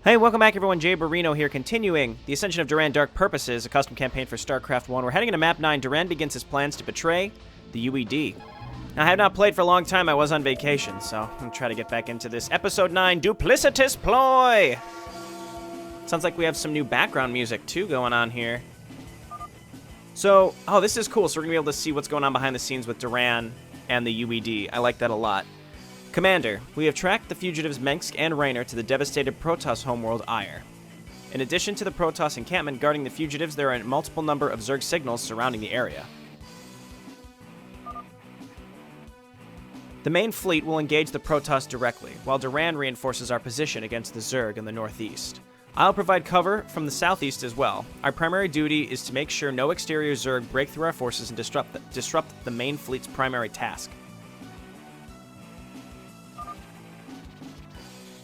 Hey, welcome back everyone, Jayborino here, continuing the Ascension of Duran Dark Purposes, a custom campaign for Starcraft 1. We're heading into Map 9. Duran begins his plans to betray the UED. Now, I have not played for a long time. I was on vacation, so I'm going to try to get back into this. Episode 9, Duplicitous Ploy! Sounds like we have some new background music, too, going on here. So, oh, this is cool. So we're going to be able to see what's going on behind the scenes with Duran and the UED. I like that a lot. Commander, we have tracked the fugitives Mengsk and Raynor to the devastated Protoss homeworld Ire. In addition to the Protoss encampment guarding the fugitives, there are a multiple number of Zerg signals surrounding the area. The main fleet will engage the Protoss directly, while Duran reinforces our position against the Zerg in the northeast. I'll provide cover from the southeast as well. Our primary duty is to make sure no exterior Zerg break through our forces and disrupt the main fleet's primary task.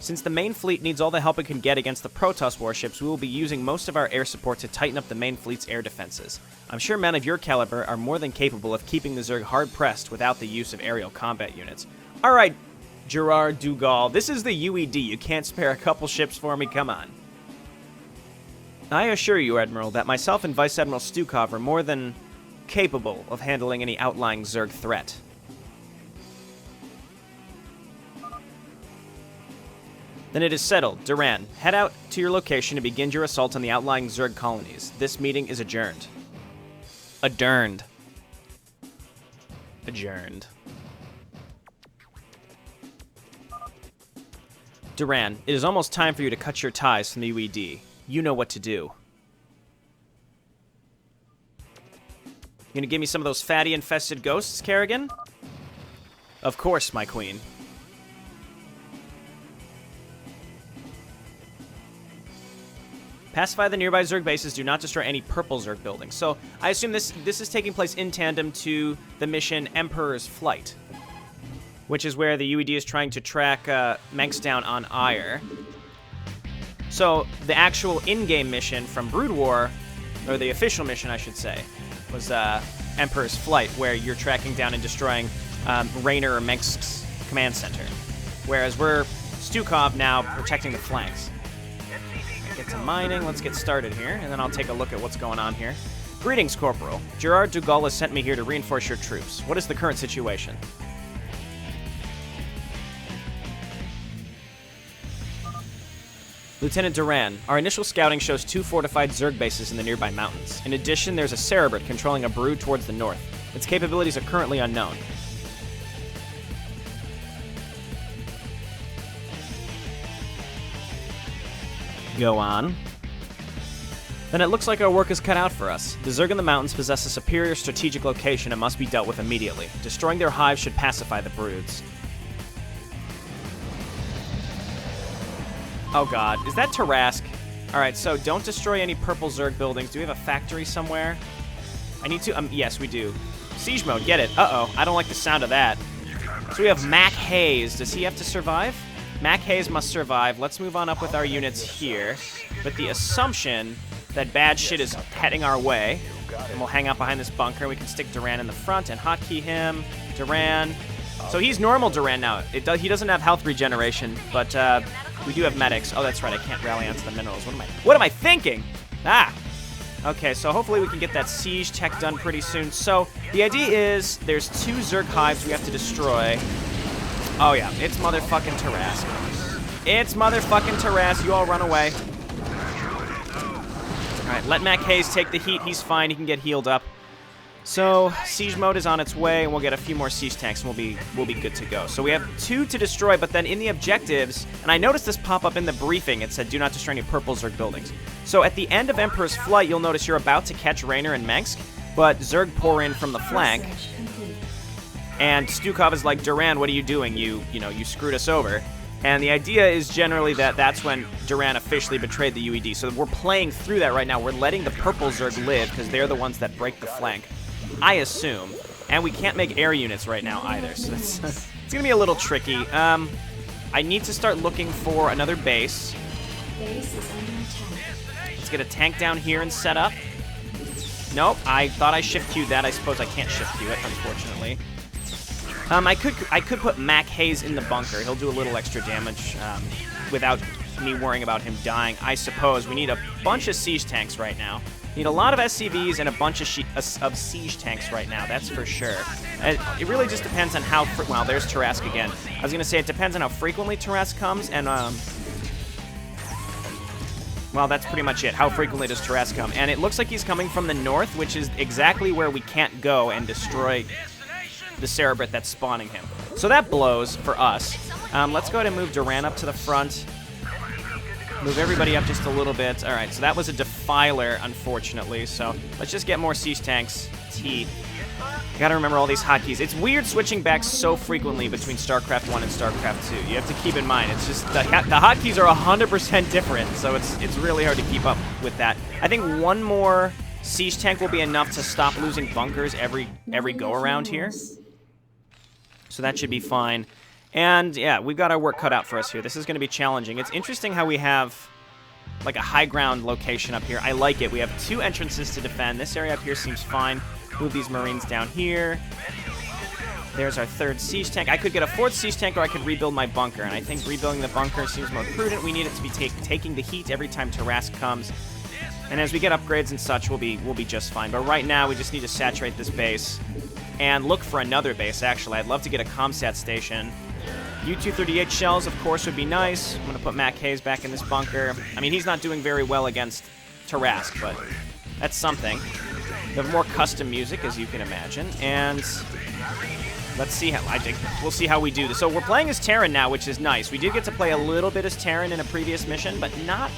Since the main fleet needs all the help it can get against the Protoss warships, we will be using most of our air support to tighten up the main fleet's air defenses. I'm sure men of your caliber are more than capable of keeping the Zerg hard-pressed without the use of aerial combat units. Alright, Gerard Dougal, this is the UED. You can't spare a couple ships for me? Come on. I assure you, Admiral, that myself and Vice Admiral Stukov are more than capable of handling any outlying Zerg threat. Then it is settled. Duran, head out to your location and begin your assault on the outlying Zerg colonies. This meeting is adjourned. Adjourned. Adjourned. Duran, it is almost time for you to cut your ties from the UED. You know what to do. You gonna give me some of those fatty-infested ghosts, Kerrigan? Of course, my queen. Pacify the nearby Zerg bases. Do not destroy any purple Zerg buildings. So I assume this is taking place in tandem to the mission Emperor's Flight, which is where the UED is trying to track Mengsk down on Ire. So the actual in-game mission from Brood War, or the official mission, I should say, was Emperor's Flight, where you're tracking down and destroying Raynor or Mengsk's command center. Whereas we're Stukov now protecting the flanks. Get to mining. Let's get started here, and then I'll take a look at what's going on here. Greetings, Corporal. Gerard Dougal has sent me here to reinforce your troops. What is the current situation? Lieutenant Duran, our initial scouting shows 2 fortified Zerg bases in the nearby mountains. In addition, there's a Cerebrit controlling a brood towards the north. Its capabilities are currently unknown. Go on. Then it looks like our work is cut out for us. The Zerg in the mountains possess a superior strategic location and must be dealt with immediately. Destroying their hives should pacify the broods. Oh god, is that Tarask? Alright, so don't destroy any purple Zerg buildings. Do we have a factory somewhere? I need to, yes we do. Siege mode, get it. Uh-oh, I don't like the sound of that. So we have Mac Hayes. Does he have to survive? Mac Hayes must survive. Let's move on up with our units here, with the assumption that bad shit is heading our way. And we'll hang out behind this bunker. We can stick Duran in the front and hotkey him. Duran. So he's normal Duran now. He doesn't have health regeneration, but we do have medics. Oh, that's right. I can't rally onto the minerals. What am I thinking? Ah! Okay, so hopefully we can get that siege tech done pretty soon. So the idea is there's 2 Zerg hives we have to destroy. Oh yeah, it's motherfucking Tarask. It's motherfucking Tarask. You all run away. Alright, let Mac Hayes take the heat. He's fine. He can get healed up. So, siege mode is on its way, and we'll get a few more siege tanks, and we'll be good to go. So we have 2 to destroy, but then in the objectives, and I noticed this pop up in the briefing, it said, do not destroy any purple Zerg buildings. So at the end of Emperor's Flight, you'll notice you're about to catch Raynor and Mengsk, but Zerg pour in from the flank. And Stukov is like, Duran, what are you doing? You screwed us over. And the idea is generally that that's when Duran officially betrayed the UED. So we're playing through that right now. We're letting the purple Zerg live because they're the ones that break the flank, I assume. And we can't make air units right now either. So it's going to be a little tricky. I need to start looking for another base. Let's get a tank down here and set up. Nope, I thought I shift queued that. I suppose I can't shift queue it, unfortunately. I could put Mac Hayes in the bunker. He'll do a little extra damage without me worrying about him dying, I suppose. We need a bunch of siege tanks right now. Need a lot of SCVs and a bunch of siege tanks right now, that's for sure. It really just depends on how... Well, there's Tarask again. I was going to say it depends on how frequently Tarask comes, and... Well, that's pretty much it. How frequently does Tarask come? And it looks like he's coming from the north, which is exactly where we can't go and destroy the Cerebrate that's spawning him. So that blows for us. Let's go ahead and move Duran up to the front. Move everybody up just a little bit. All right, so that was a Defiler, unfortunately. So let's just get more siege tanks. T. Gotta remember all these hotkeys. It's weird switching back so frequently between StarCraft 1 and StarCraft 2. You have to keep in mind, it's just the hotkeys are 100% different, so it's really hard to keep up with that. I think one more siege tank will be enough to stop losing bunkers every go around here. So that should be fine. And yeah, we've got our work cut out for us here. This is going to be challenging. It's interesting how we have like a high ground location up here. I like it. We have 2 entrances to defend. This area up here seems fine. Move these Marines down here. There's our 3rd siege tank. I could get a 4th siege tank, or I could rebuild my bunker. And I think rebuilding the bunker seems more prudent. We need it to be taking the heat every time Tarask comes. And as we get upgrades and such, we'll be just fine. But right now, we just need to saturate this base and look for another base, actually. I'd love to get a ComSat station. U-238 shells, of course, would be nice. I'm going to put Mac Hayes back in this bunker. I mean, he's not doing very well against Tarask, but that's something. We have more custom music, as you can imagine, and let's see how we'll see how we do this. So we're playing as Terran now, which is nice. We did get to play a little bit as Terran in a previous mission, but not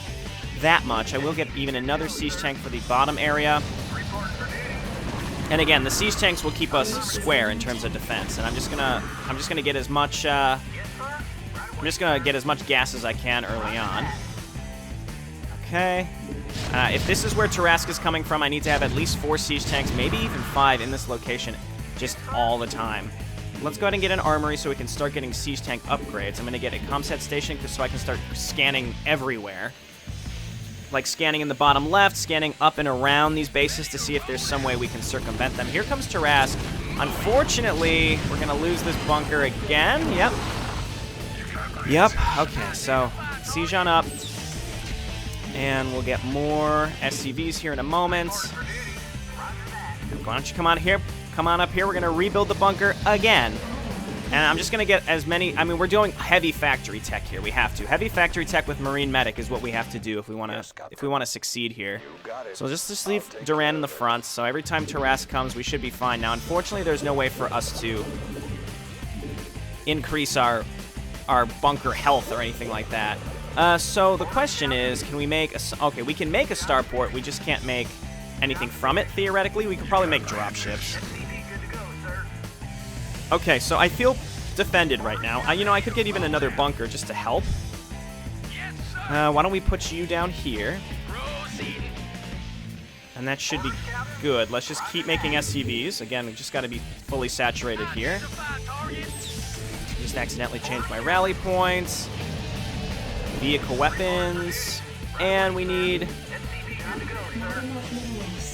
that much. I will get even another siege tank for the bottom area. And again, the siege tanks will keep us square in terms of defense. And I'm just gonna get as much gas as I can early on. Okay. If this is where Tarask is coming from, I need to have at least 4 siege tanks, maybe even 5 in this location, just all the time. Let's go ahead and get an armory so we can start getting siege tank upgrades. I'm gonna get a ComSat station so I can start scanning everywhere. Like scanning in the bottom left, scanning up and around these bases to see if there's some way we can circumvent them. Here comes Tarask. Unfortunately, we're going to lose this bunker again. Yep. Okay, so siege on up. And we'll get more SCVs here in a moment. Why don't you come on here? Come on up here. We're going to rebuild the bunker again. And I'm just going to get as many... I mean, we're doing heavy factory tech here. We have to. Heavy factory tech with Marine Medic is what we have to do if we want to succeed here. So just leave Duran in the front. So every time Tarask comes, we should be fine. Now, unfortunately, there's no way for us to increase our bunker health or anything like that. So the question is, can we make a... Okay, we can make a starport. We just can't make anything from it, theoretically. We could probably make dropships. Okay, so I feel defended right now. I could get even another bunker just to help. Why don't we put you down here? And that should be good. Let's just keep making SCVs. Again, we just got to be fully saturated here. Just accidentally changed my rally points. Vehicle weapons. And we need...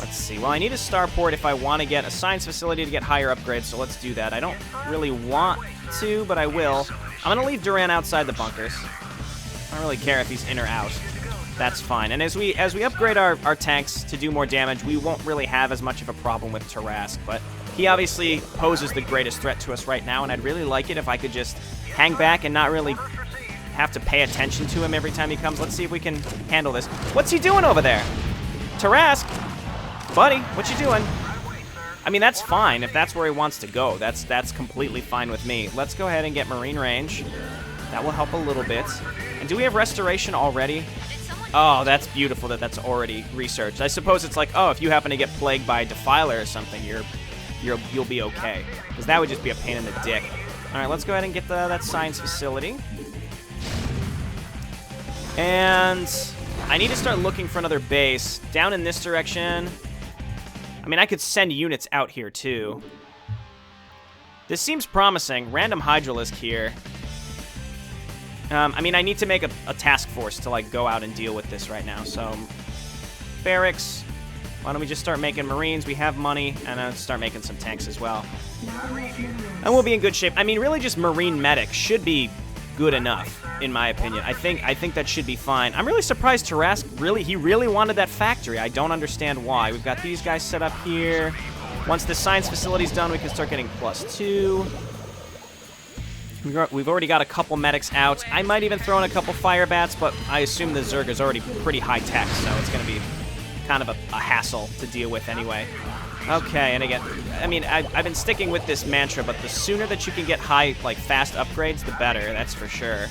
Let's see. Well, I need a starport if I want to get a science facility to get higher upgrades, so let's do that. I don't really want to, but I will. I'm going to leave Duran outside the bunkers. I don't really care if he's in or out. That's fine. And as we upgrade our tanks to do more damage, we won't really have as much of a problem with Tarask, but he obviously poses the greatest threat to us right now, and I'd really like it if I could just hang back and not really have to pay attention to him every time he comes. Let's see if we can handle this. What's he doing over there? Tarask? Buddy, what you doing? I mean, that's fine if that's where he wants to go. That's completely fine with me. Let's go ahead and get Marine range. That will help a little bit. And do we have restoration already? Oh, that's beautiful that that's already researched. I suppose it's like, oh, if you happen to get plagued by a Defiler or something, you'll be okay. Because that would just be a pain in the dick. All right, let's go ahead and get that science facility. And I need to start looking for another base down in this direction. I mean, I could send units out here, too. This seems promising. Random Hydralisk here. I mean, I need to make a task force to, like, go out and deal with this right now. So, barracks. Why don't we just start making Marines? We have money. And start making some tanks as well. And we'll be in good shape. I mean, really just Marine Medic should be good enough, in my opinion. I think that should be fine. I'm really surprised Tarask he really wanted that factory. I don't understand why. We've got these guys set up here. Once the science facility's done, we can start getting +2. We've already got a couple medics out. I might even throw in a couple fire bats, but I assume the Zerg is already pretty high tech, so it's going to be kind of a hassle to deal with anyway. Okay, and again, I mean, I've been sticking with this mantra, but the sooner that you can get fast upgrades, the better, that's for sure.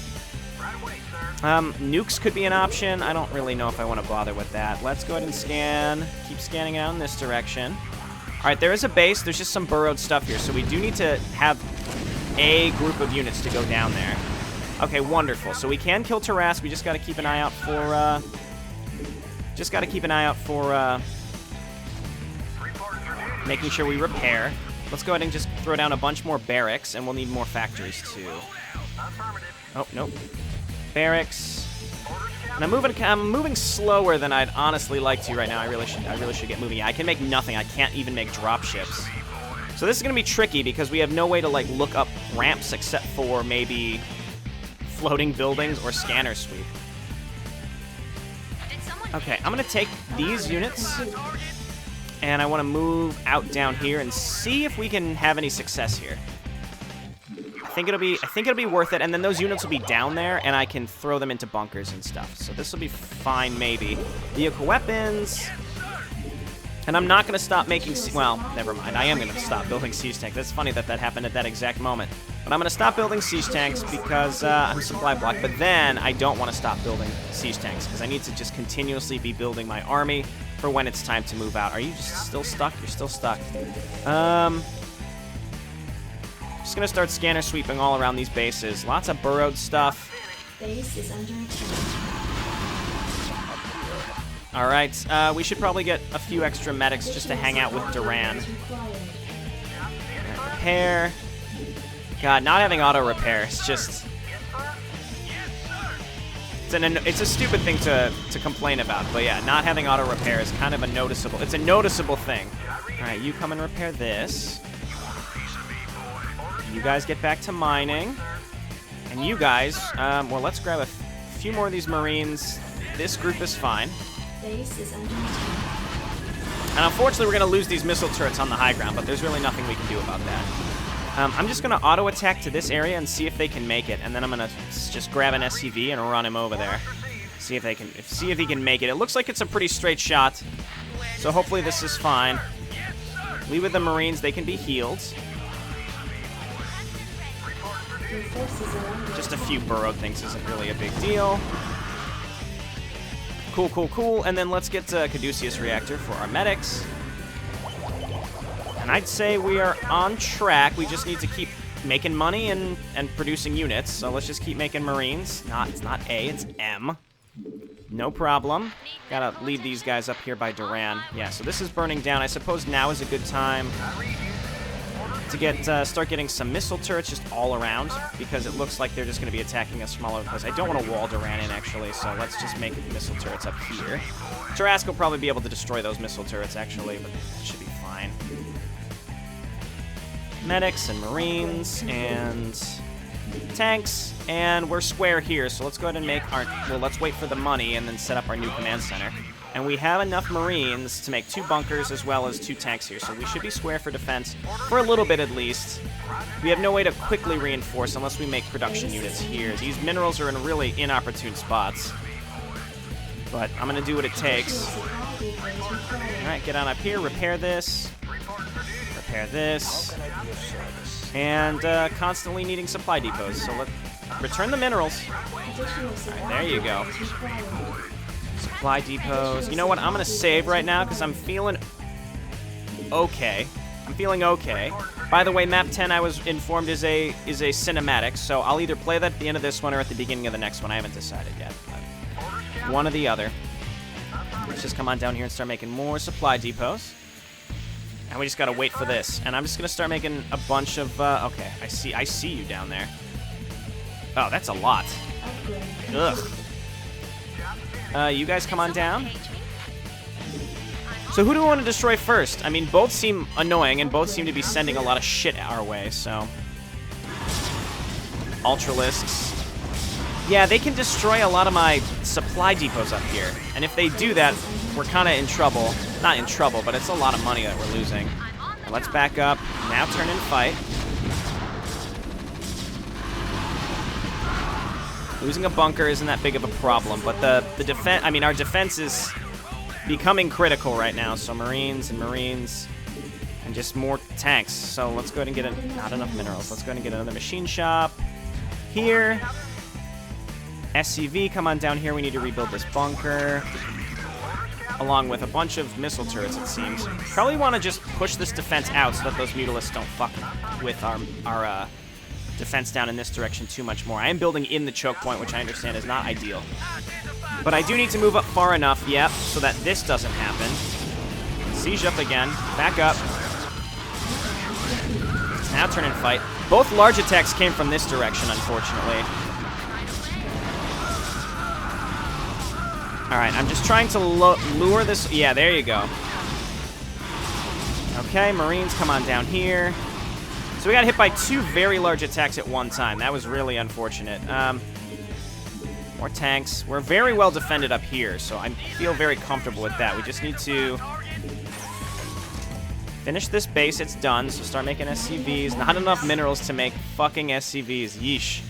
Nukes could be an option. I don't really know if I want to bother with that. Let's go ahead and scan. Keep scanning out in this direction. All right, there is a base. There's just some burrowed stuff here, so we do need to have a group of units to go down there. Okay, wonderful. So we can kill Tarask. We just got to keep an eye out for... making sure we repair. Let's go ahead and just throw down a bunch more barracks, and we'll need more factories too. Oh, nope. Barracks. And I'm moving slower than I'd honestly like to right now. I really should get moving. I can make nothing. I can't even make drop ships. So this is going to be tricky because we have no way to look up ramps except for maybe floating buildings or scanner sweep. Okay, I'm going to take these units and I want to move out down here and see if we can have any success here. I think it'll be worth it, and then those units will be down there, and I can throw them into bunkers and stuff. So this will be fine, maybe. Vehicle weapons, and I'm not going to stop making. Well, never mind. I am going to stop building siege tanks. That's funny that happened at that exact moment. But I'm going to stop building siege tanks because I'm supply blocked. But then I don't want to stop building siege tanks because I need to just continuously be building my army for when it's time to move out. Are you still stuck? You're still stuck. Just gonna start scanner sweeping all around these bases. Lots of burrowed stuff. Base is under attack. All right, we should probably get a few extra medics just to hang out with Duran. Repair. God, not having auto repair is just... It's a stupid thing to complain about, but yeah, not having auto repair is kind of a noticeable... It's a noticeable thing. All right, you come and repair this. You guys get back to mining. And you guys, well, let's grab a few more of these Marines. This group is fine. Base is under attack. And unfortunately, we're going to lose these missile turrets on the high ground, but there's really nothing we can do about that. I'm just going to auto-attack to this area and see if they can make it, and then I'm going to just grab an SCV and run him over there. See if he can make it. It looks like it's a pretty straight shot, so hopefully this is fine. Leave with the Marines. They can be healed. Just a few burrowed things isn't really a big deal. Cool, cool, cool. And then let's get to Caduceus Reactor for our medics. And I'd say we are on track. We just need to keep making money and producing units. So let's just keep making Marines. It's not A, it's M. No problem. Gotta leave these guys up here by Duran. Yeah, so this is burning down. I suppose now is a good time to start getting some missile turrets just all around, because it looks like they're just going to be attacking us from all over the place. I don't want to wall Duran in, actually, so let's just make missile turrets up here. Tarask will probably be able to destroy those missile turrets, actually, but that should be fine. Medics and Marines and tanks, and we're square here, so let's go ahead and make our... Well, let's wait for the money and then set up our new command center. And we have enough Marines to make 2 bunkers as well as 2 tanks here, so we should be square for defense for a little bit at least. We have no way to quickly reinforce unless we make production units here. These minerals are in really inopportune spots. But I'm going to do what it takes. Alright, get on up here, repair this. Repair this. And constantly needing supply depots, so let's return the minerals. Alright, there you go. Supply depots. You know what? I'm going to save right now because I'm feeling okay. I'm feeling okay. By the way, map 10, I was informed, is a cinematic, so I'll either play that at the end of this one or at the beginning of the next one. I haven't decided yet. One or the other. Let's just come on down here and start making more supply depots. And we just got to wait for this. And I'm just going to start making a bunch of... okay, I see you down there. Oh, that's a lot. Ugh. You guys come on down. So who do we want to destroy first? I mean, both seem annoying, and both seem to be sending a lot of shit our way, so... Ultralisks. Yeah, they can destroy a lot of my supply depots up here. And if they do that, we're kind of in trouble. Not in trouble, but it's a lot of money that we're losing. Let's back up. Now turn and fight. Losing a bunker isn't that big of a problem, but the defense, I mean, our defense is becoming critical right now. So Marines and Marines and just more tanks. So let's go ahead and get not enough minerals. Let's go ahead and get another machine shop here. SCV, come on down here. We need to rebuild this bunker. Along with a bunch of missile turrets, it seems. Probably want to just push this defense out so that those mutalisks don't fuck with our defense down in this direction too much more. I am building in the choke point, which I understand is not ideal. But I do need to move up far enough, yep, so that this doesn't happen. Siege up again. Back up. Now turn and fight. Both large attacks came from this direction, unfortunately. Alright, I'm just trying to lure this... Yeah, there you go. Okay, Marines, come on down here. So we got hit by 2 very large attacks at one time. That was really unfortunate. More tanks. We're very well defended up here, so I feel very comfortable with that. We just need to finish this base. It's done, so start making SCVs. Not enough minerals to make fucking SCVs. Yeesh.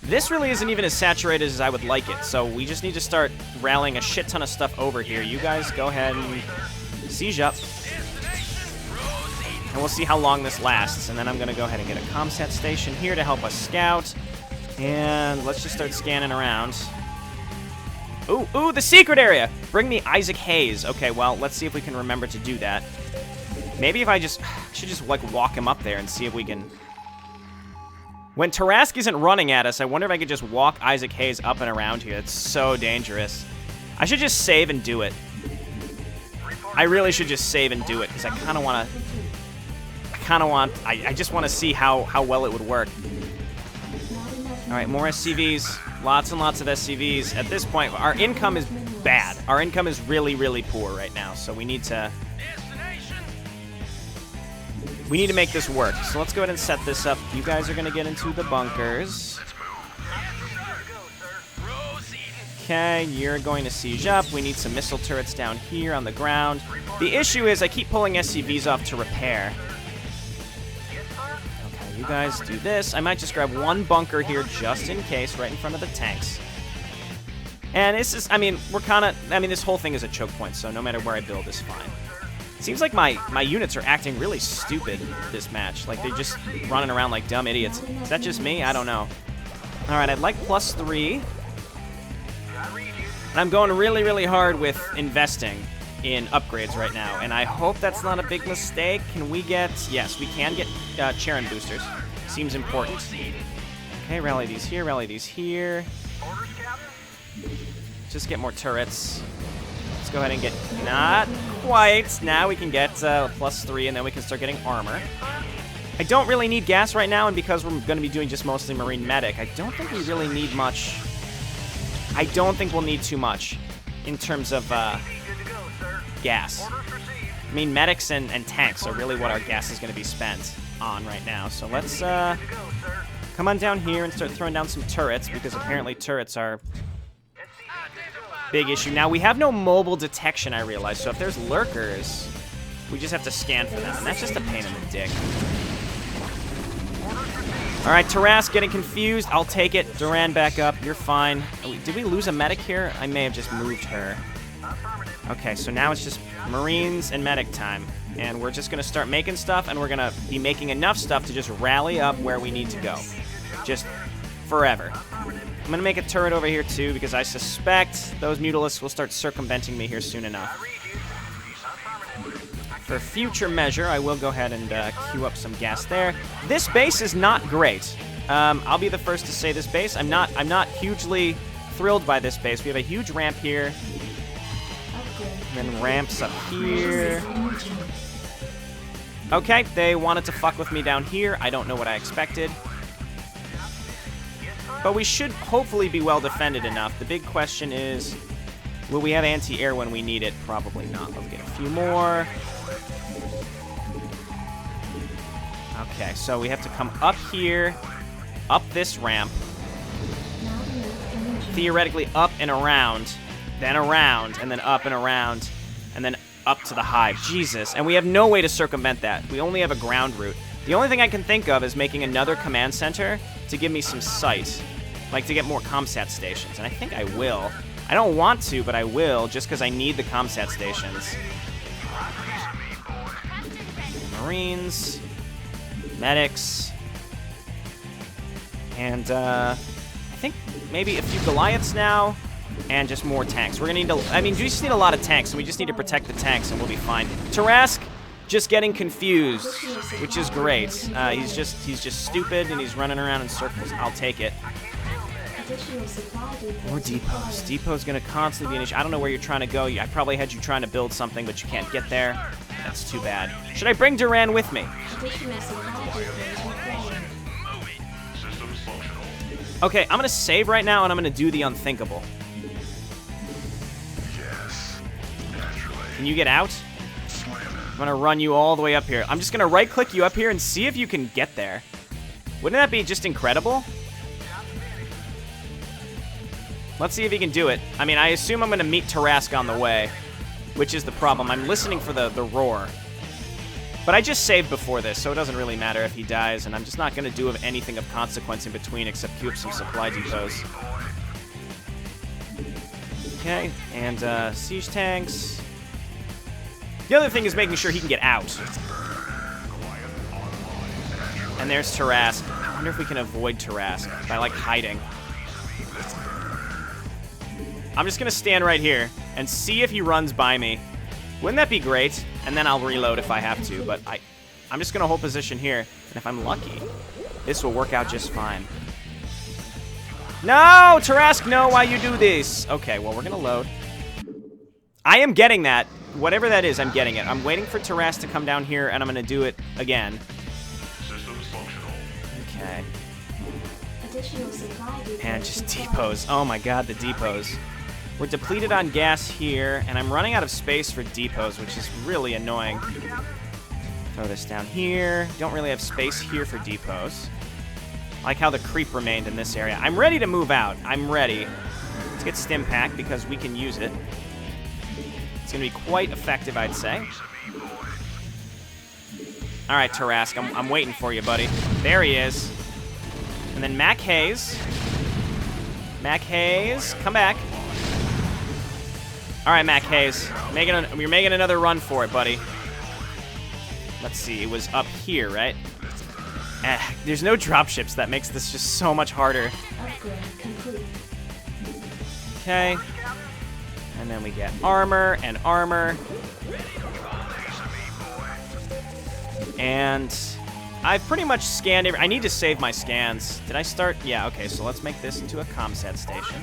This really isn't even as saturated as I would like it, so we just need to start rallying a shit ton of stuff over here. You guys go ahead and siege up. And we'll see how long this lasts. And then I'm going to go ahead and get a comsat station here to help us scout. And let's just start scanning around. Ooh, the secret area! Bring me Isaac Hayes. Okay, well, let's see if we can remember to do that. Maybe if I should just, like, walk him up there and see if we can... When Tarask isn't running at us, I wonder if I could just walk Isaac Hayes up and around here. It's so dangerous. I should just save and do it. I really should just save and do it, because I kind of want to... I just want to see how well it would work. Alright, more SCVs. Lots and lots of SCVs. At this point, our income is bad. Our income is really, really poor right now, so we need to... We need to make this work. So let's go ahead and set this up. You guys are going to get into the bunkers. Okay, you're going to siege up. We need some missile turrets down here on the ground. The issue is I keep pulling SCVs off to repair. Okay, you guys do this. I might just grab one bunker here just in case, right in front of the tanks. And this is, I mean, this whole thing is a choke point, so no matter where I build is fine. It seems like my units are acting really stupid this match. Like, they're just running around like dumb idiots. Is that just me? I don't know. Alright, I'd like +3. And I'm going really, really hard with investing in upgrades right now. And I hope that's not a big mistake. Can we get... Yes, we can get Charon boosters. Seems important. Okay, rally these here, rally these here. Just get more turrets. Let's go ahead and get... Not quite. Now we can get +3, and then we can start getting armor. I don't really need gas right now, and because we're going to be doing just mostly Marine Medic, I don't think we really need much. I don't think we'll need too much in terms of gas. I mean, medics and tanks are really what our gas is going to be spent on right now. So let's come on down here and start throwing down some turrets, because apparently turrets are... big issue. Now, we have no mobile detection, I realize, so if there's lurkers, we just have to scan for them, and that's just a pain in the dick. Alright, Tarask getting confused. I'll take it. Duran back up. You're fine. Did we lose a medic here? I may have just moved her. Okay, so now it's just Marines and medic time, and we're just going to start making stuff, and we're going to be making enough stuff to just rally up where we need to go. Just forever. I'm going to make a turret over here, too, because I suspect those mutalisks will start circumventing me here soon enough. For future measure, I will go ahead and queue up some gas there. This base is not great. I'll be the first to say this base. I'm not hugely thrilled by this base. We have a huge ramp here. And then ramps up here. Okay, they wanted to fuck with me down here. I don't know what I expected. But we should hopefully be well defended enough. The big question is, will we have anti-air when we need it? Probably not. Let's get a few more. Okay, so we have to come up here up this ramp, Now remove energy. theoretically up and around, and then up and around, and then up to the hive. Jesus, and we have no way to circumvent that. We only have a ground route. The only thing I can think of is making another command center to give me some sight, like to get more comsat stations, and I think I will. I don't want to, but I will, just because I need the comsat stations. Marines, medics, and I think maybe a few Goliaths now, and just more tanks. We're gonna need to, I mean, we just need a lot of tanks, and we just need to protect the tanks, and we'll be fine. Tarask just getting confused, which is great. He's just stupid, and he's running around in circles. I'll take it. Additional supply depots. More depots. Depot's gonna constantly be an issue. I don't know where you're trying to go. I probably had you trying to build something, but you can't get there. That's too bad. Should I bring Duran with me? Additional supply depots required. Okay, I'm gonna save right now, and I'm gonna do the unthinkable. Can you get out? I'm gonna run you all the way up here. I'm just gonna right-click you up here and see if you can get there. Wouldn't that be just incredible? Let's see if he can do it. I mean, I assume I'm gonna meet Tarask on the way, which is the problem. I'm listening for the roar. But I just saved before this, so it doesn't really matter if he dies, and I'm just not gonna do anything of consequence in between except queue up some supply depots. Okay, and siege tanks. The other thing is making sure he can get out. And there's Tarask. I wonder if we can avoid Tarask by, like, hiding. I'm just going to stand right here and see if he runs by me. Wouldn't that be great? And then I'll reload if I have to, but I'm just going to hold position here. And if I'm lucky, this will work out just fine. No! Tarask, no, why you do this? Okay, well, we're going to load. I am getting that. Whatever that is, I'm getting it. I'm waiting for Tarask to come down here, and I'm going to do it again. Systems functional. Okay. Additional supply depots And just required. depots. Oh my god, the depots. We're depleted on gas here, and I'm running out of space for depots, which is really annoying. Throw this down here. Don't really have space here for depots. I like how the creep remained in this area. I'm ready to move out. I'm ready. Let's get Stim Pack because we can use it. It's going to be quite effective, I'd say. All right, Tarask, I'm waiting for you, buddy. There he is. And then Mac Hayes. Mac Hayes, come back. All right, Mac Hayes. You're making another run for it, buddy. Let's see, it was up here, right? There's no dropships. That makes this just so much harder. Upgrade complete. Okay. And then we get armor and armor. And I've pretty much scanned I need to save my scans. Did I start? Yeah, okay, so let's make this into a comsat station.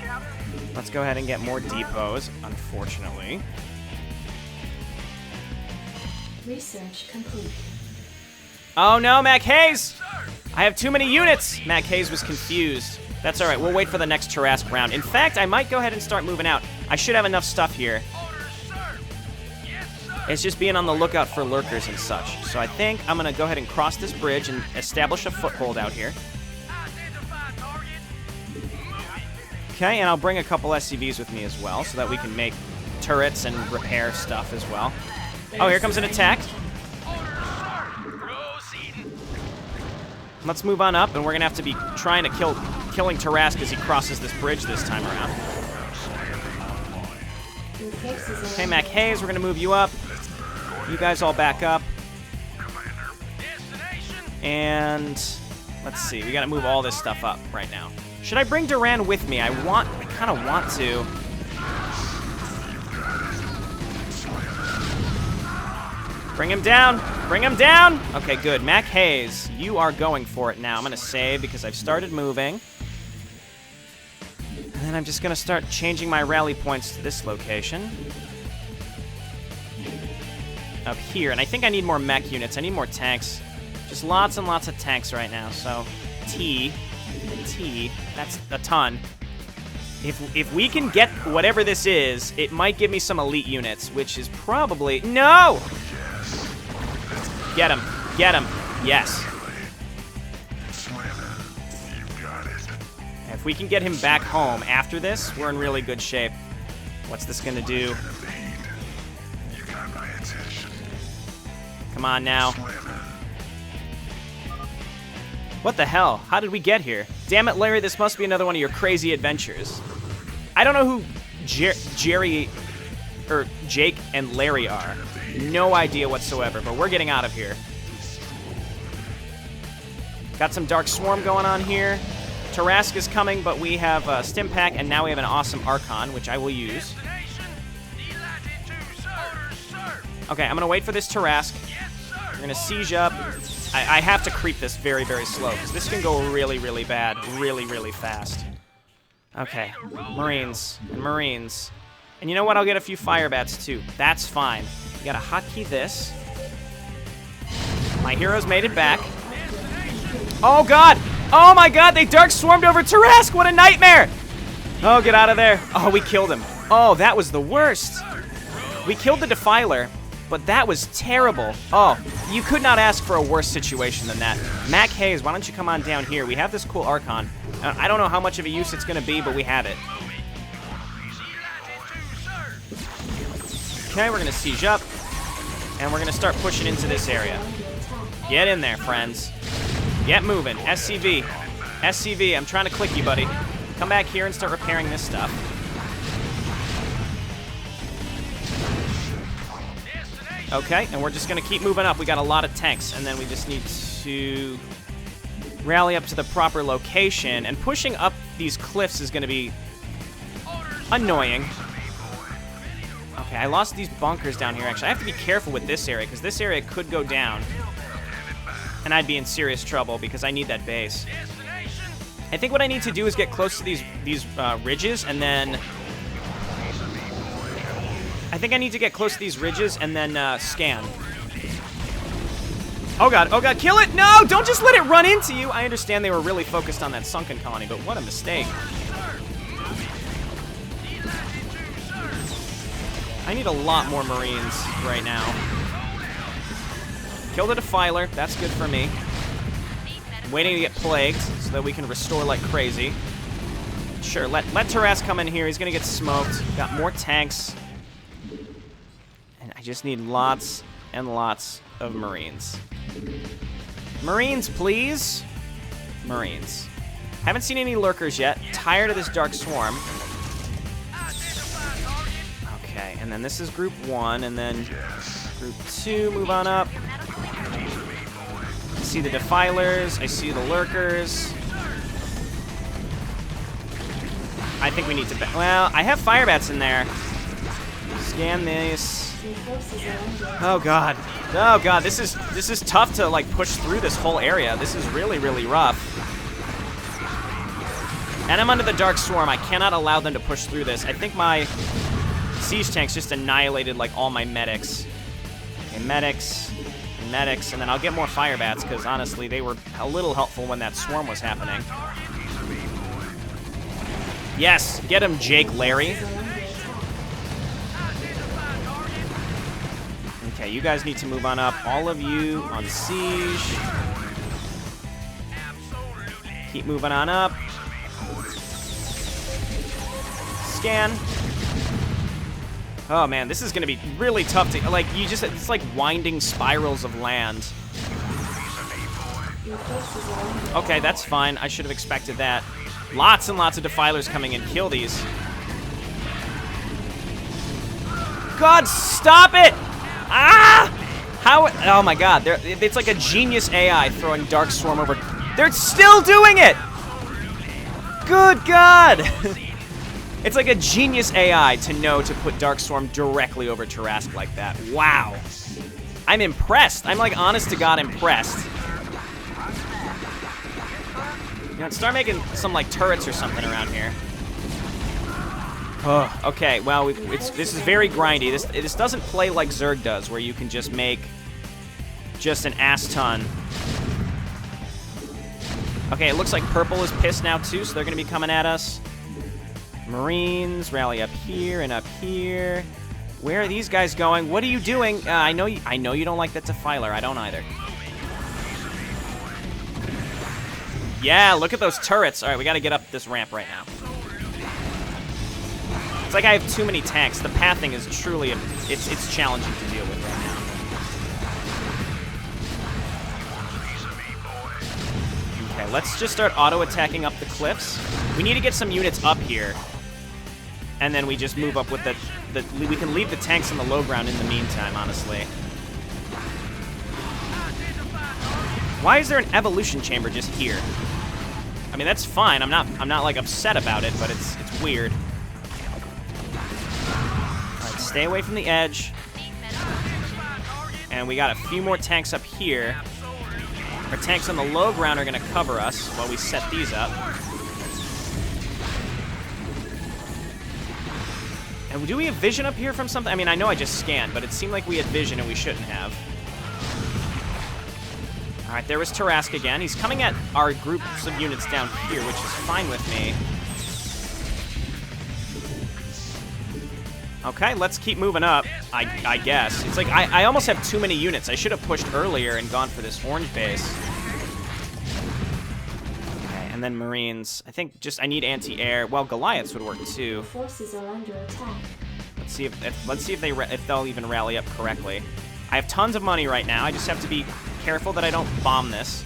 Let's go ahead and get more depots, unfortunately. Research complete. Oh no, Mac Hayes! I have too many units! Mac Hayes was confused. That's alright, we'll wait for the next Tarask round. In fact, I might go ahead and start moving out. I should have enough stuff here. It's just being on the lookout for lurkers and such. So I think I'm going to go ahead and cross this bridge and establish a foothold out here. Okay, and I'll bring a couple SCVs with me as well so that we can make turrets and repair stuff as well. Oh, here comes an attack. Let's move on up, and we're going to have to be trying to killing Tarask as he crosses this bridge this time around. Your forces are Okay, Mac Hayes, we're going to move you up. You guys all back up. And let's see, we got to move all this stuff up right now. Should I bring Duran with me? I kind of want to. Bring him down. Bring him down. Okay, good. Mac Hayes, you are going for it now. I'm going to save because I've started moving. And then I'm just going to start changing my rally points to this location. Up here. And I think I need more mech units. I need more tanks. Just lots and lots of tanks right now. So, T, that's a ton. If we can get whatever this is, it might give me some elite units, which is probably... No! Get him. Get him. Yes. we can get him back home after this, we're in really good shape. What's this gonna do? Come on now. What the hell? How did we get here? Damn it, Larry, this must be another one of your crazy adventures. I don't know who Jake and Larry are. No idea whatsoever, but we're getting out of here. Got some Dark Swarm going on here. Tarask is coming, but we have Stim Pack, and now we have an awesome Archon, which I will use. Okay, I'm going to wait for this Tarask. We're going to siege up. I have to creep this very, very slow, because this can go really, really bad, really, really fast. Okay, Marines and Marines. And you know what? I'll get a few Fire Bats, too. That's fine. We got to hotkey this. My heroes made it back. Oh, God! Oh, my God! They Dark Swarmed over Tarask! What a nightmare! Oh, get out of there. Oh, we killed him. Oh, that was the worst. We killed the Defiler, but that was terrible. Oh, you could not ask for a worse situation than that. Mac Hayes, why don't you come on down here? We have this cool Archon. I don't know how much of a use it's going to be, but we have it. Okay, we're going to siege up, and we're going to start pushing into this area. Get in there, friends. Get moving. SCV. SCV, I'm trying to click you, buddy. Come back here and start repairing this stuff. Okay, and we're just going to keep moving up. We got a lot of tanks, and then we just need to rally up to the proper location. And pushing up these cliffs is going to be annoying. Okay, I lost these bunkers down here, actually. I have to be careful with this area, because this area could go down. And I'd be in serious trouble, because I need that base. I think what I need to do is get close to these ridges, and then... I think I need to get close to these ridges and then scan. Oh God, kill it! No, don't just let it run into you! I understand they were really focused on that sunken colony, but what a mistake. I need a lot more Marines right now. Kill the Defiler, that's good for me. I'm waiting to get plagued so that we can restore like crazy. Sure, let Tarask come in here, he's gonna get smoked. Got more tanks. I just need lots and lots of Marines. Marines, please. Marines. Haven't seen any lurkers yet. Tired of this Dark Swarm. Okay, and then this is group 1, and then group 2, move on up. I see the Defilers, I see the lurkers. I think we need to... Well, I have Fire Bats in there. Scan this. Oh God. Oh God, this is tough to like push through this whole area. This is really, really rough. And I'm under the Dark Swarm. I cannot allow them to push through this. I think my siege tanks just annihilated like all my medics. Okay, medics, and then I'll get more Fire Bats because honestly they were a little helpful when that swarm was happening. Yes, get him, Jake Larry. Okay, you guys need to move on up. All of you on siege. Keep moving on up. Scan. Oh man, this is gonna be really tough to, like, it's like winding spirals of land. Okay, that's fine. I should have expected that. Lots and lots of Defilers coming in. Kill these. God, stop it! Ah! How? Oh my God! It's like a genius AI throwing Dark Swarm over. They're still doing it. Good God! It's like a genius AI to know to put Dark Swarm directly over Tarask like that. Wow! I'm impressed. I'm like honest to God impressed. You know, start making some like turrets or something around here. Oh, okay, well, this is very grindy. This doesn't play like Zerg does, where you can just make just an ass ton. Okay, it looks like purple is pissed now too, so they're going to be coming at us. Marines, rally up here and up here. Where are these guys going? What are you doing? I know you don't like that Defiler. I don't either. Yeah, look at those turrets. All right, we got to get up this ramp right now. It's like I have too many tanks. The pathing is truly, it's challenging to deal with right now. Okay, let's just start auto-attacking up the cliffs. We need to get some units up here. And then we just move up with we can leave the tanks on the low ground in the meantime, honestly. Why is there an evolution chamber just here? I mean, that's fine. I'm not like upset about it, but it's weird. All right, stay away from the edge. And we got a few more tanks up here. Our tanks on the low ground are going to cover us while we set these up. And do we have vision up here from something? I mean, I know I just scanned, but it seemed like we had vision and we shouldn't have. All right, there was Tarask again. He's coming at our groups of units down here, which is fine with me. Okay, let's keep moving up, I guess. It's like I almost have too many units. I should have pushed earlier and gone for this orange base. Okay, and then Marines. I think just I need anti-air. Well, Goliaths would work too. Forces are under attack. Let's see if they'll even rally up correctly. I have tons of money right now. I just have to be careful that I don't bomb this.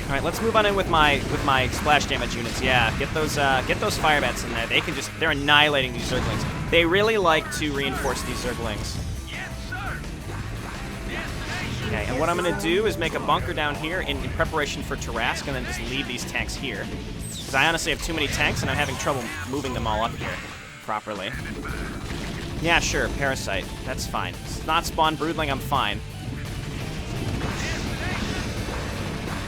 All right, let's move on in with my splash damage units. Yeah, get those fire bats in there. They're annihilating these Zerglings. They really like to reinforce these Zerglings. Okay, and what I'm gonna do is make a bunker down here in preparation for Tarask, and then just leave these tanks here. Because I honestly have too many tanks, and I'm having trouble moving them all up here properly. Yeah, sure, Parasite. That's fine. It's not spawn Broodling, I'm fine.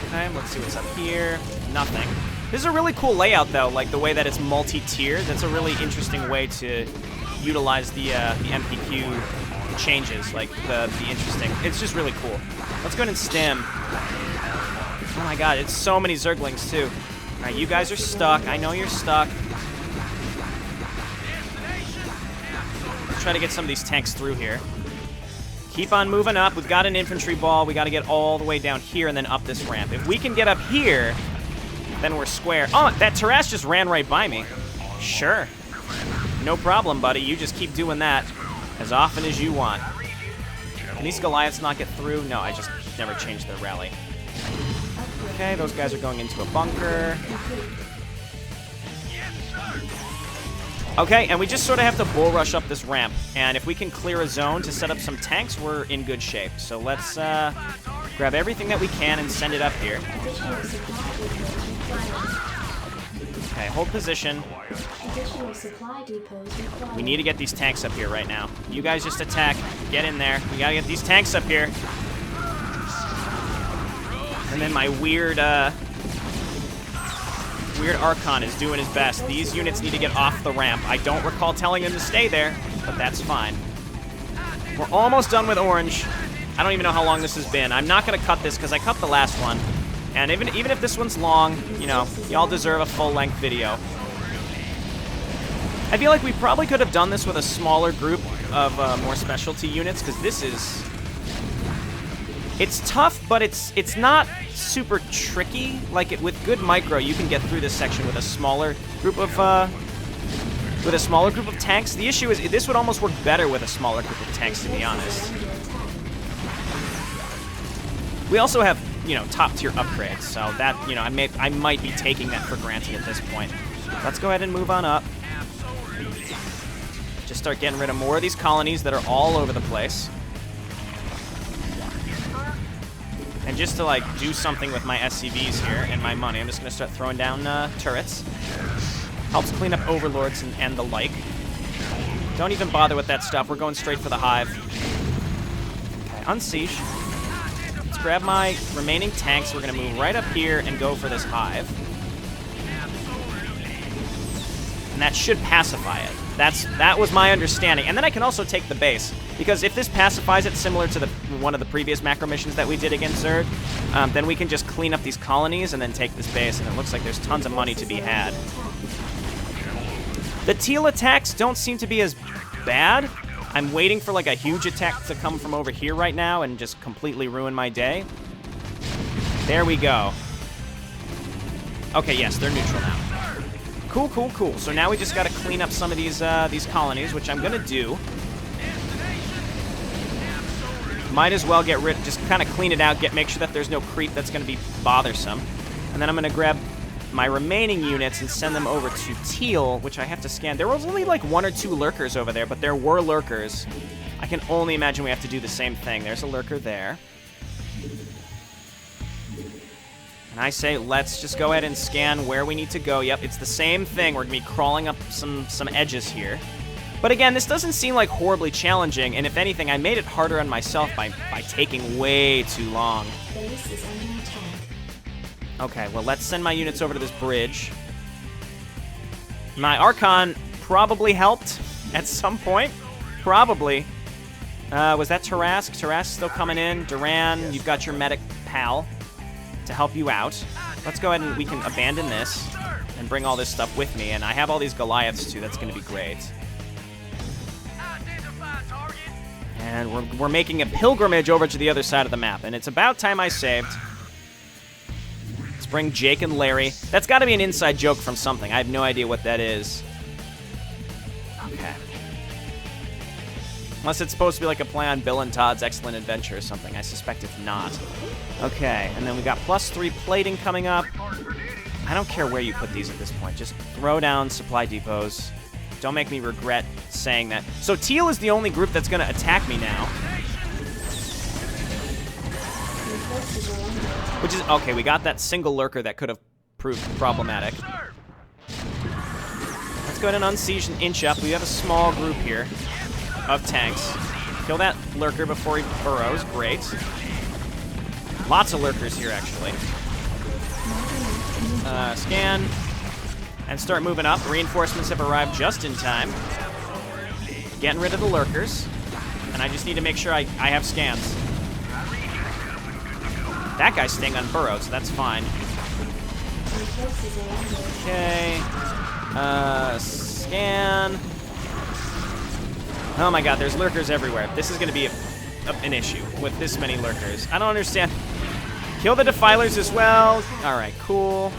Okay, let's see what's up here. Nothing. This is a really cool layout, though, like the way that it's multi-tier. That's a really interesting way to utilize the MPQ changes, like the interesting. It's just really cool. Let's go ahead and stem. Oh my god, it's so many Zerglings, too. All right, you guys are stuck. I know you're stuck. Let's try to get some of these tanks through here. Keep on moving up. We've got an infantry ball. We got to get all the way down here and then up this ramp. If we can get up here, then we're square. Oh, that Tarask just ran right by me. Sure. No problem, buddy. You just keep doing that as often as you want. Can these Goliaths not get through? No, I just never changed their rally. Okay, those guys are going into a bunker. Okay, and we just sort of have to bull rush up this ramp. And if we can clear a zone to set up some tanks, we're in good shape. So let's grab everything that we can and send it up here. Okay, hold position. We need to get these tanks up here right now. You guys just attack. Get in there. We gotta get these tanks up here. And then my weird Archon is doing his best. These units need to get off the ramp. I don't recall telling them to stay there, but that's fine. We're almost done with orange. I don't even know how long this has been. I'm not going to cut this because I cut the last one. And even if this one's long, you know, y'all deserve a full-length video. I feel like we probably could have done this with a smaller group of more specialty units, because this is... It's tough, but it's not super tricky. Like with good micro, you can get through this section with a smaller group of tanks. The issue is this would almost work better with a smaller group of tanks, to be honest. We also have, you know, top tier upgrades, so that, you know, I might be taking that for granted at this point. Let's go ahead and move on up. Just start getting rid of more of these colonies that are all over the place. And just to, like, do something with my SCVs here and my money, I'm just going to start throwing down turrets. Helps clean up overlords and the like. Don't even bother with that stuff. We're going straight for the hive. Okay, unsiege. Let's grab my remaining tanks. We're going to move right up here and go for this hive. And that should pacify it. That was my understanding. And then I can also take the base. Because if this pacifies it, similar to one of the previous macro missions that we did against Zerg, then we can just clean up these colonies and then take this base, and it looks like there's tons of money to be had. The teal attacks don't seem to be as bad. I'm waiting for like a huge attack to come from over here right now and just completely ruin my day. There we go. Okay, yes, they're neutral now. Cool, cool, cool. So now we just got to clean up some of these colonies, which I'm going to do. Might as well get rid, just kind of clean it out, make sure that there's no creep that's going to be bothersome. And then I'm going to grab my remaining units and send them over to Teal, which I have to scan. There was only like 1 or 2 lurkers over there, but there were lurkers. I can only imagine we have to do the same thing. There's a lurker there. And I say, let's just go ahead and scan where we need to go. Yep, it's the same thing. We're going to be crawling up some edges here. But again, this doesn't seem like horribly challenging, and if anything, I made it harder on myself by taking way too long. Base is under attack. Okay, well, let's send my units over to this bridge. My Archon probably helped at some point. Probably. Was that Tarask? Tarask still coming in. Duran, you've got your medic pal to help you out. Let's go ahead and we can abandon this and bring all this stuff with me. And I have all these Goliaths, too. That's going to be great. And we're making a pilgrimage over to the other side of the map. And it's about time I saved. Let's bring Jake and Larry. That's got to be an inside joke from something. I have no idea what that is. Okay. Unless it's supposed to be like a play on Bill and Todd's Excellent Adventure or something. I suspect it's not. Okay, and then we got +3 plating coming up. I don't care where you put these at this point. Just throw down supply depots. Don't make me regret saying that. So Teal is the only group that's going to attack me now. Which is, okay, we got that single lurker that could have proved problematic. Let's go ahead and unsiege and inch up. We have a small group here of tanks. Kill that lurker before he burrows. Great. Lots of lurkers here, actually. Scan. And start moving up. Reinforcements have arrived just in time. Getting rid of the lurkers. And I just need to make sure I have scans. That guy's staying on burrow, so that's fine. Okay. Scan. Oh my god, there's lurkers everywhere. This is going to be an issue with this many lurkers. I don't understand. Kill the defilers as well. Alright, cool.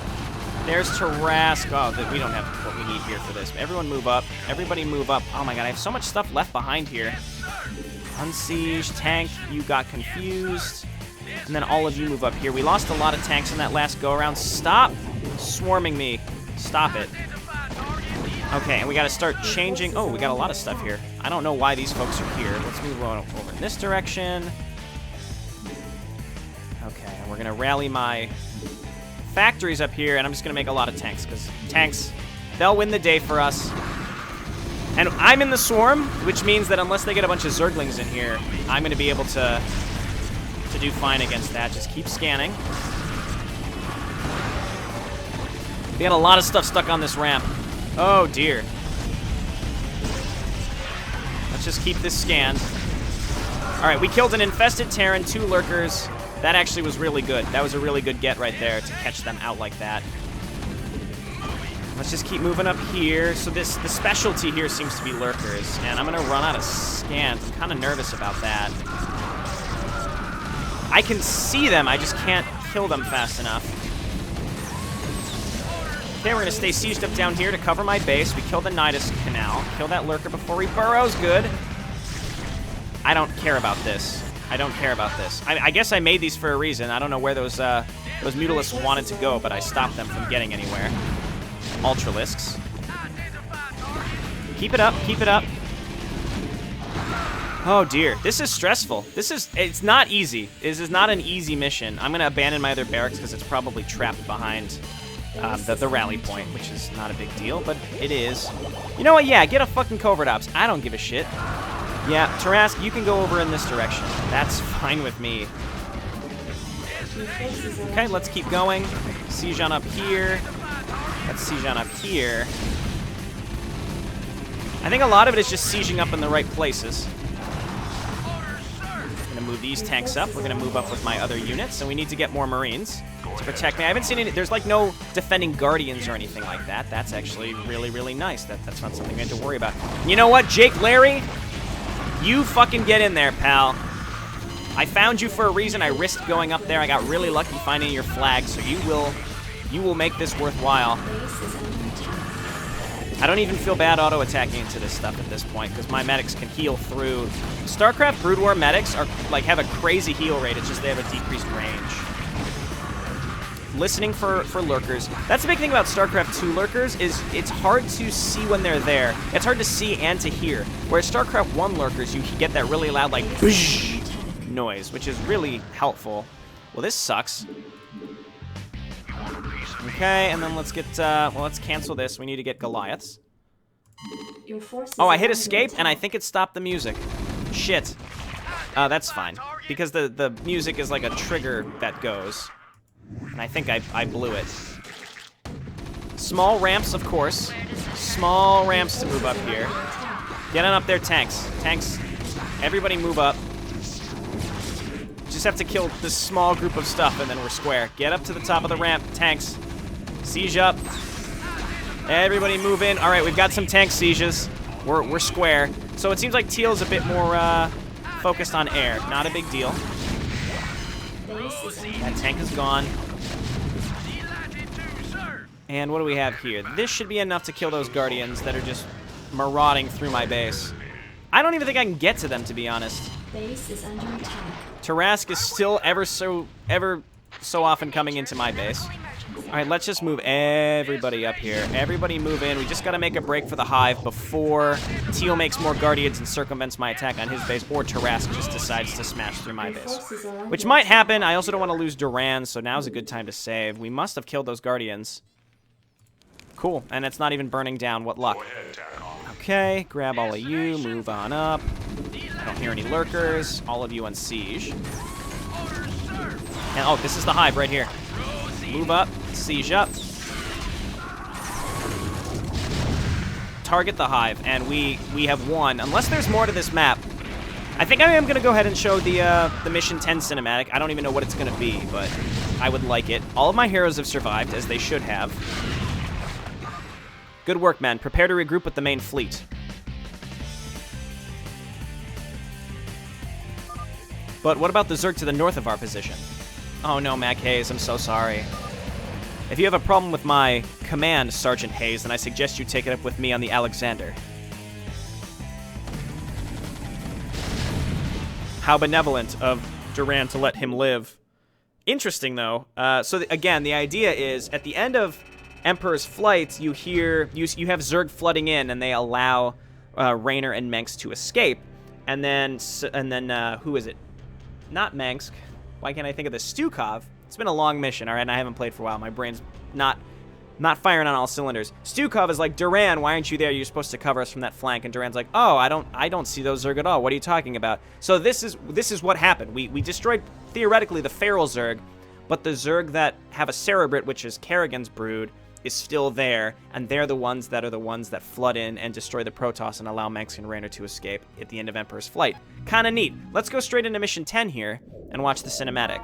There's Tarask. Oh, we don't have what we need here for this. Everyone move up. Everybody move up. Oh my god, I have so much stuff left behind here. Unsiege, tank, you got confused. And then all of you move up here. We lost a lot of tanks in that last go-around. Stop swarming me. Stop it. Okay, and we got to start changing. Oh, we got a lot of stuff here. I don't know why these folks are here. Let's move on over in this direction. Okay, and we're going to rally my factories up here, and I'm just going to make a lot of tanks, because tanks, they'll win the day for us. And I'm in the swarm, which means that unless they get a bunch of Zerglings in here, I'm going to be able to do fine against that. Just keep scanning. We got a lot of stuff stuck on this ramp. Oh, dear. Let's just keep this scanned. All right, we killed an infested Terran, 2 lurkers. That actually was really good. That was a really good get right there to catch them out like that. Let's just keep moving up here. So the specialty here seems to be lurkers, and I'm going to run out of scans. I'm kind of nervous about that. I can see them, I just can't kill them fast enough. Okay, we're going to stay sieged up down here to cover my base. We kill the Nidus Canal. Kill that lurker before he burrows. Good. I don't care about this. I don't care about this. I guess I made these for a reason. I don't know where those Mutalisks wanted to go, but I stopped them from getting anywhere. Ultralisks. Keep it up, keep it up. Oh dear, this is stressful. It's not easy. This is not an easy mission. I'm gonna abandon my other barracks because it's probably trapped behind the rally point, which is not a big deal, but it is. You know what, yeah, get a fucking covert ops. I don't give a shit. Yeah, Tarask, you can go over in this direction. That's fine with me. Okay, let's keep going. Siege on up here. Let's siege on up here. I think a lot of it is just sieging up in the right places. I'm gonna move these tanks up. We're gonna move up with my other units, and we need to get more Marines to protect me. I haven't seen any. There's like no defending Guardians or anything like that. That's actually really, really nice. That's not something we have to worry about. You know what, Jake, Larry? You fucking get in there, pal. I found you for a reason. I risked going up there. I got really lucky finding your flag, so you will make this worthwhile. I don't even feel bad auto-attacking into this stuff at this point, because my medics can heal through. Starcraft Brood War medics are like have a crazy heal rate. It's just they have a decreased range. Listening for lurkers. That's the big thing about Starcraft 2 lurkers is it's hard to see when they're there. It's hard to see and to hear. Whereas Starcraft 1 lurkers, you get that really loud like boosh noise, which is really helpful. Well, this sucks. Okay, and then let's get, well, let's cancel this. We need to get Goliaths. Oh, I hit escape, and I think it stopped the music. Shit. That's fine, because the music is like a trigger that goes. And I think I blew it. Small ramps, of course. Small ramps to move up here. Get on up there, tanks. Tanks, everybody move up. Just have to kill this small group of stuff, and then we're square. Get up to the top of the ramp, tanks. Siege up. Everybody move in. All right, we've got some tank sieges. We're square. So it seems like Teal's a bit more focused on air. Not a big deal. That tank is gone. And what do we have here? This should be enough to kill those guardians that are just marauding through my base. I don't even think I can get to them, to be honest. Base is under attack. Tarask is still ever so often coming into my base. All right, let's just move everybody up here. Everybody move in. We just got to make a break for the hive before Teal makes more guardians and circumvents my attack on his base, or Tarask just decides to smash through my base. Which might happen. I also don't want to lose Duran, so now's a good time to save. We must have killed those guardians. Cool, and it's not even burning down. What luck. Okay, grab all of you, move on up. I don't hear any lurkers. All of you on siege. And oh, this is the hive right here. Move up, siege up. Target the hive, and we have won. Unless there's more to this map. I think I am going to go ahead and show the Mission 10 cinematic. I don't even know what it's going to be, but I would like it. All of my heroes have survived, as they should have. Good work, men. Prepare to regroup with the main fleet. But what about the Zerg to the north of our position? Oh no, Mac Hayes, I'm so sorry. If you have a problem with my command, Sergeant Hayes, then I suggest you take it up with me on the Alexander. How benevolent of Duran to let him live. Interesting, though. Again, the idea is, at the end of Emperor's Flight, you have Zerg flooding in, and they allow Raynor and Mengs to escape. And then who is it? Not Mengs. Why can't I think of this? Stukov. It's been a long mission, all right, and I haven't played for a while. My brain's not firing on all cylinders. Stukov is like, Duran, why aren't you there? You're supposed to cover us from that flank. And Duran's like, oh, I don't see those Zerg at all. What are you talking about? So this is what happened. We destroyed, theoretically, the feral Zerg, but the Zerg that have a Cerebrit, which is Kerrigan's brood, is still there, and they're the ones that flood in and destroy the Protoss and allow Mengs and Raynor to escape at the end of Emperor's Flight. Kinda neat. Let's go straight into Mission 10 here and watch the cinematic.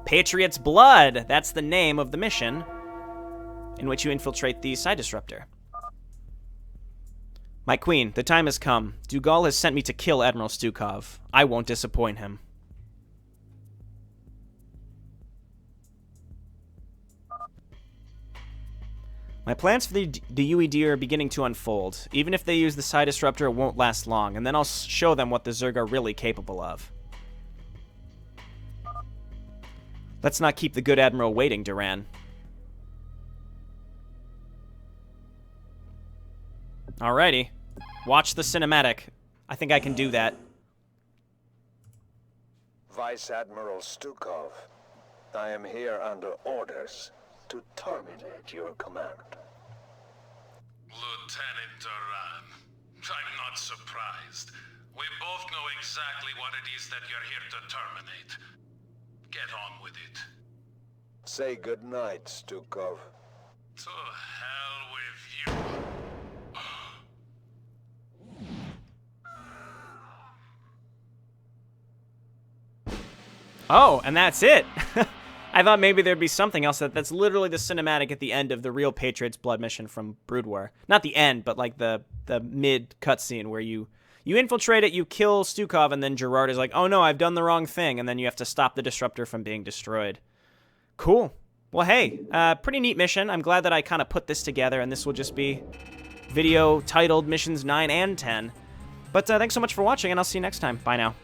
Patriot's Blood! That's the name of the mission, in which you infiltrate the Psi Disruptor. My queen, the time has come. Dugal has sent me to kill Admiral Stukov. I won't disappoint him. My plans for the UED are beginning to unfold. Even if they use the Psi Disruptor, it won't last long, and then I'll show them what the Zerg are really capable of. Let's not keep the good Admiral waiting, Duran. Alrighty. Watch the cinematic. I think I can do that. Vice Admiral Stukov, I am here under orders to terminate your command. Lieutenant Duran, I'm not surprised. We both know exactly what it is that you're here to terminate. Get on with it. Say goodnight, Stukov. To hell with you. Oh, and that's it. I thought maybe there'd be something else. That's literally the cinematic at the end of the real Patriot's Blood mission from Brood War. Not the end, but like the mid cutscene where you You infiltrate it, you kill Stukov, and then Gerard is like, oh no, I've done the wrong thing, and then you have to stop the disruptor from being destroyed. Cool. Well, hey, pretty neat mission. I'm glad that I kind of put this together, and this will just be video titled Missions 9 and 10. But thanks so much for watching, and I'll see you next time. Bye now.